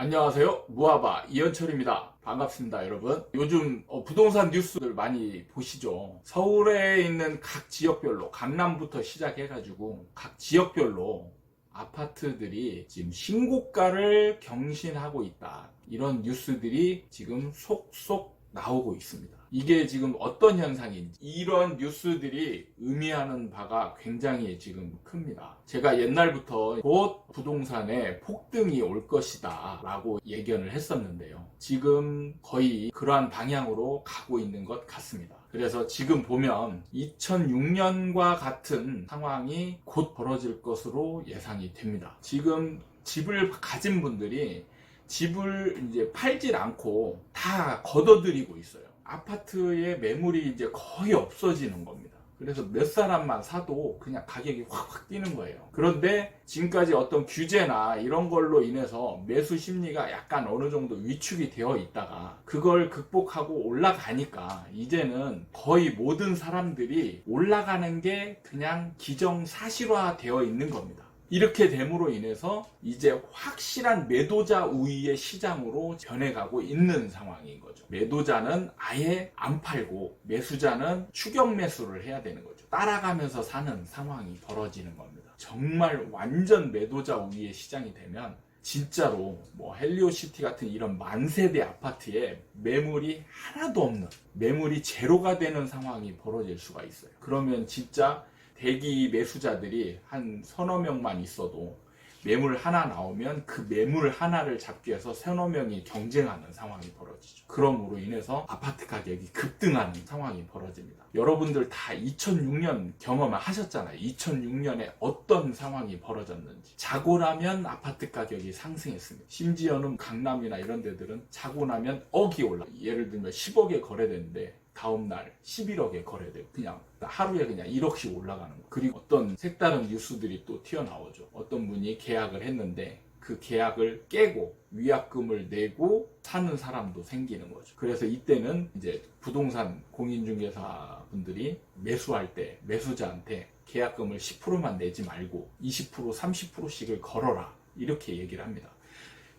안녕하세요. 무하바 이현철입니다. 반갑습니다, 여러분. 요즘 부동산 뉴스들 많이 보시죠. 서울에 있는 각 지역별로, 강남부터 시작해가지고 각 지역별로 아파트들이 지금 신고가를 경신하고 있다. 이런 뉴스들이 지금 속속 나오고 있습니다. 이게 지금 어떤 현상인지, 이런 뉴스들이 의미하는 바가 굉장히 지금 큽니다. 제가 옛날부터 곧 부동산에 폭등이 올 것이다 라고 예견을 했었는데요. 지금 거의 그러한 방향으로 가고 있는 것 같습니다. 그래서 지금 보면 2006년과 같은 상황이 곧 벌어질 것으로 예상이 됩니다. 지금 집을 가진 분들이 집을 이제 팔질 않고 다 걷어들이고 있어요. 아파트의 매물이 이제 거의 없어지는 겁니다. 그래서 몇 사람만 사도 그냥 가격이 확 뛰는 거예요. 그런데 지금까지 어떤 규제나 이런 걸로 인해서 매수 심리가 약간 어느 정도 위축이 되어 있다가 그걸 극복하고 올라가니까 이제는 거의 모든 사람들이 올라가는 게 그냥 기정사실화 되어 있는 겁니다. 이렇게 됨으로 인해서 이제 확실한 매도자 우위의 시장으로 변해가고 있는 상황인 거죠. 매도자는 아예 안 팔고 매수자는 추격 매수를 해야 되는 거죠. 따라가면서 사는 상황이 벌어지는 겁니다. 정말 완전 매도자 우위의 시장이 되면 진짜로 뭐 헬리오시티 같은 이런 만세대 아파트에 매물이 하나도 없는, 매물이 제로가 되는 상황이 벌어질 수가 있어요. 그러면 진짜 대기 매수자들이 한 서너 명만 있어도 매물 하나 나오면 그 매물 하나를 잡기 위해서 서너 명이 경쟁하는 상황이 벌어지죠. 그럼으로 인해서 아파트 가격이 급등하는 상황이 벌어집니다. 여러분들 다 2006년 경험을 하셨잖아요. 2006년에 어떤 상황이 벌어졌는지. 자고 나면 아파트 가격이 상승했습니다. 심지어는 강남이나 이런 데들은 자고 나면 억이 올라. 예를 들면 10억에 거래되는데 다음날 11억에 거래돼요. 그냥 하루에 그냥 1억씩 올라가는 거예요. 그리고 어떤 색다른 뉴스들이 또 튀어나오죠. 어떤 분이 계약을 했는데 그 계약을 깨고 위약금을 내고 사는 사람도 생기는 거죠. 그래서 이때는 이제 부동산 공인중개사 분들이 매수할 때 매수자한테 계약금을 10%만 내지 말고 20%, 30%씩을 걸어라. 이렇게 얘기를 합니다.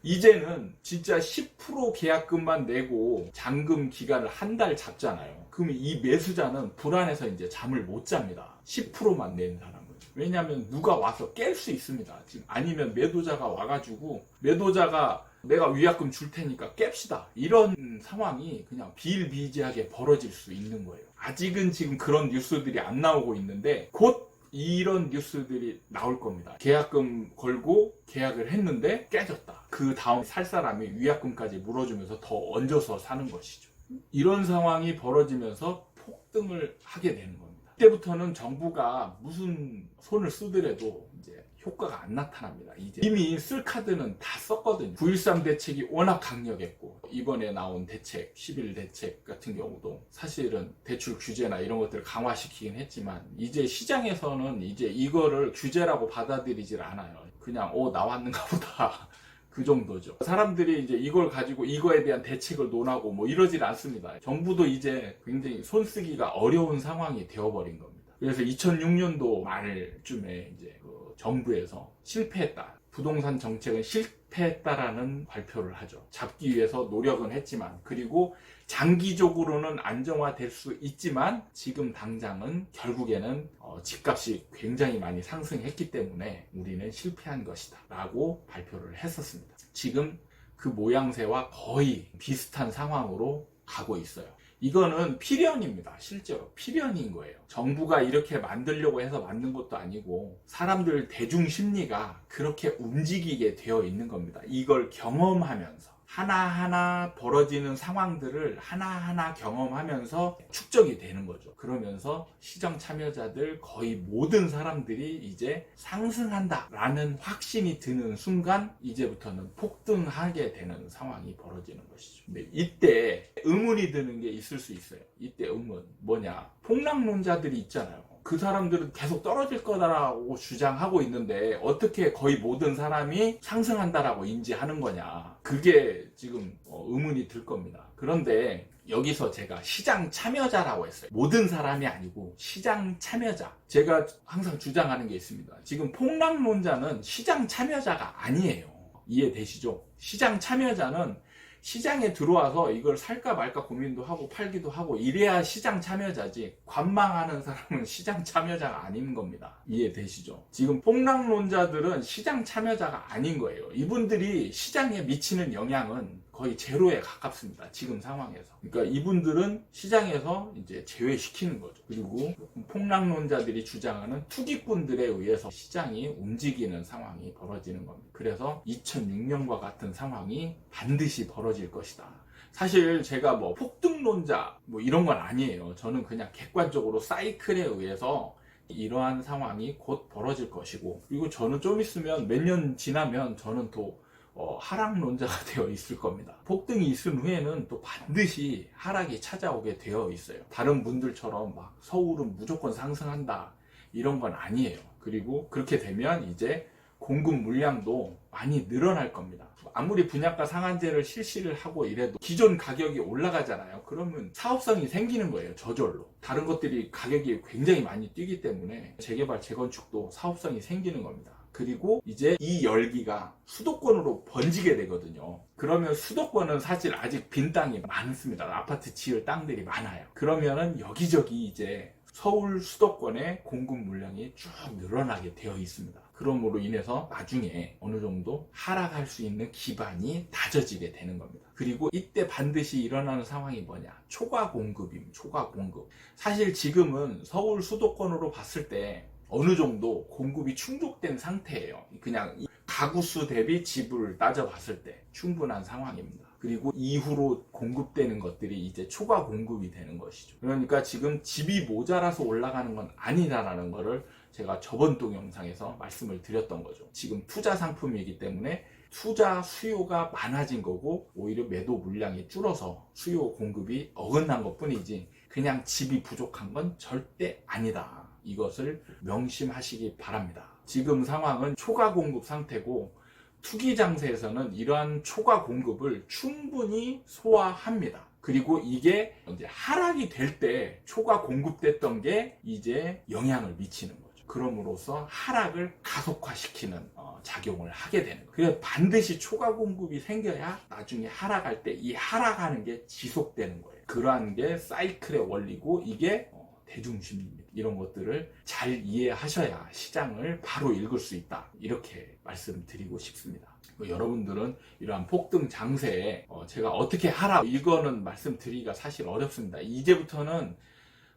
이제는 진짜 10% 계약금만 내고 잔금 기간을 한 달 잡잖아요. 그러면 이 매수자는 불안해서 이제 잠을 못 잡니다. 10%만 낸 사람은. 왜냐하면 누가 와서 깰 수 있습니다. 지금 아니면 매도자가 와가지고 매도자가 내가 위약금 줄 테니까 깹시다. 이런 상황이 그냥 비일비재하게 벌어질 수 있는 거예요. 아직은 지금 그런 뉴스들이 안 나오고 있는데 곧 이런 뉴스들이 나올 겁니다. 계약금 걸고 계약을 했는데 깨졌다. 그 다음 살 사람이 위약금까지 물어주면서 더 얹어서 사는 것이죠. 이런 상황이 벌어지면서 폭등을 하게 되는 겁니다. 그때부터는 정부가 무슨 손을 쓰더라도 이제 효과가 안 나타납니다. 이제 이미 쓸 카드는 다 썼거든요. 9.13 대책이 워낙 강력했고 이번에 나온 대책, 11 대책 같은 경우도 사실은 대출 규제나 이런 것들을 강화시키긴 했지만 이제 시장에서는 이제 이거를 규제라고 받아들이질 않아요. 그냥 나왔는가 보다. 그 정도죠. 사람들이 이제 이걸 가지고 이거에 대한 대책을 논하고 뭐 이러질 않습니다. 정부도 이제 굉장히 손쓰기가 어려운 상황이 되어버린 겁니다. 그래서 2006년도 말쯤에 이제 정부에서 실패했다. 부동산 정책은 실패했다라는 발표를 하죠. 잡기 위해서 노력은 했지만, 그리고 장기적으로는 안정화될 수 있지만 지금 당장은 결국에는 집값이 굉장히 많이 상승했기 때문에 우리는 실패한 것이다 라고 발표를 했었습니다. 지금 그 모양새와 거의 비슷한 상황으로 가고 있어요. 이거는 필연입니다. 실제로 필연인 거예요. 정부가 이렇게 만들려고 해서 만든 것도 아니고 사람들 대중 심리가 그렇게 움직이게 되어 있는 겁니다. 이걸 경험하면서 하나하나 벌어지는 상황들을 하나하나 경험하면서 축적이 되는 거죠. 그러면서 시장 참여자들 거의 모든 사람들이 이제 상승한다 라는 확신이 드는 순간 이제부터는 폭등하게 되는 상황이 벌어지는 것이죠. 근데 이때 의문이 드는 게 있을 수 있어요. 이때 의문 뭐냐, 폭락론자들이 있잖아요. 그 사람들은 계속 떨어질 거다라고 주장하고 있는데 어떻게 거의 모든 사람이 상승한다라고 인지하는 거냐, 그게 지금 의문이 들 겁니다. 그런데 여기서 제가 시장 참여자라고 했어요. 모든 사람이 아니고 시장 참여자. 제가 항상 주장하는 게 있습니다. 지금 폭락론자는 시장 참여자가 아니에요. 이해되시죠? 시장 참여자는 시장에 들어와서 이걸 살까 말까 고민도 하고 팔기도 하고 이래야 시장 참여자지, 관망하는 사람은 시장 참여자가 아닌 겁니다. 이해되시죠? 지금 폭락론자들은 시장 참여자가 아닌 거예요. 이분들이 시장에 미치는 영향은 거의 제로에 가깝습니다. 지금 상황에서. 그러니까 이분들은 시장에서 이제 제외시키는 거죠. 그리고 폭락론자들이 주장하는 투기꾼들에 의해서 시장이 움직이는 상황이 벌어지는 겁니다. 그래서 2006년과 같은 상황이 반드시 벌어질 것이다. 사실 제가 뭐 폭등론자 뭐 이런 건 아니에요. 저는 그냥 객관적으로 사이클에 의해서 이러한 상황이 곧 벌어질 것이고, 그리고 저는 좀 있으면 몇 년 지나면 저는 또 하락론자가 되어 있을 겁니다. 폭등이 있은 후에는 또 반드시 하락이 찾아오게 되어 있어요. 다른 분들처럼 막 서울은 무조건 상승한다 이런 건 아니에요. 그리고 그렇게 되면 이제 공급 물량도 많이 늘어날 겁니다. 아무리 분양가 상한제를 실시를 하고 이래도 기존 가격이 올라가잖아요. 그러면 사업성이 생기는 거예요. 저절로. 다른 것들이 가격이 굉장히 많이 뛰기 때문에 재개발, 재건축도 사업성이 생기는 겁니다. 그리고 이제 이 열기가 수도권으로 번지게 되거든요. 그러면 수도권은 사실 아직 빈 땅이 많습니다. 아파트 지을 땅들이 많아요. 그러면은 여기저기 이제 서울 수도권의 공급 물량이 쭉 늘어나게 되어 있습니다. 그러므로 인해서 나중에 어느 정도 하락할 수 있는 기반이 다져지게 되는 겁니다. 그리고 이때 반드시 일어나는 상황이 뭐냐? 초과 공급입니다. 초과 공급. 사실 지금은 서울 수도권으로 봤을 때 어느 정도 공급이 충족된 상태예요. 그냥 가구 수 대비 지불을 따져봤을 때 충분한 상황입니다. 그리고 이후로 공급되는 것들이 이제 초과 공급이 되는 것이죠. 그러니까 지금 집이 모자라서 올라가는 건 아니다라는 거를 제가 저번 동영상에서 말씀을 드렸던 거죠. 지금 투자 상품이기 때문에 투자 수요가 많아진 거고, 오히려 매도 물량이 줄어서 수요 공급이 어긋난 것 뿐이지 그냥 집이 부족한 건 절대 아니다. 이것을 명심하시기 바랍니다. 지금 상황은 초과 공급 상태고, 투기 장세에서는 이러한 초과 공급을 충분히 소화합니다. 그리고 이게 이제 하락이 될 때 초과 공급됐던 게 이제 영향을 미치는 거죠. 그럼으로써 하락을 가속화시키는 작용을 하게 되는 거예요. 그래서 반드시 초과 공급이 생겨야 나중에 하락할 때 이 하락하는 게 지속되는 거예요. 그러한 게 사이클의 원리고, 이게 대중심리입니다. 이런 것들을 잘 이해하셔야 시장을 바로 읽을 수 있다. 이렇게 말씀드리고 싶습니다. 여러분들은 이러한 폭등 장세에 제가 어떻게 하라, 이거는 말씀드리기가 사실 어렵습니다. 이제부터는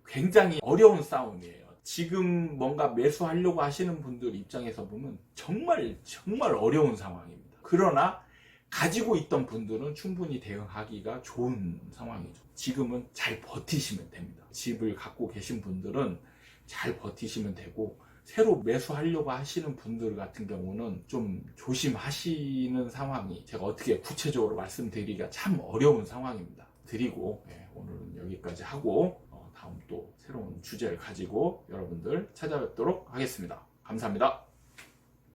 굉장히 어려운 싸움이에요. 지금 뭔가 매수하려고 하시는 분들 입장에서 보면 정말 어려운 상황입니다. 그러나 가지고 있던 분들은 충분히 대응하기가 좋은 상황이죠. 지금은 잘 버티시면 됩니다. 집을 갖고 계신 분들은 잘 버티시면 되고, 새로 매수하려고 하시는 분들 같은 경우는 좀 조심하시는 상황이, 제가 어떻게 구체적으로 말씀드리기가 참 어려운 상황입니다. 드리고 오늘은 여기까지 하고 다음 또 새로운 주제를 가지고 여러분들 찾아뵙도록 하겠습니다. 감사합니다.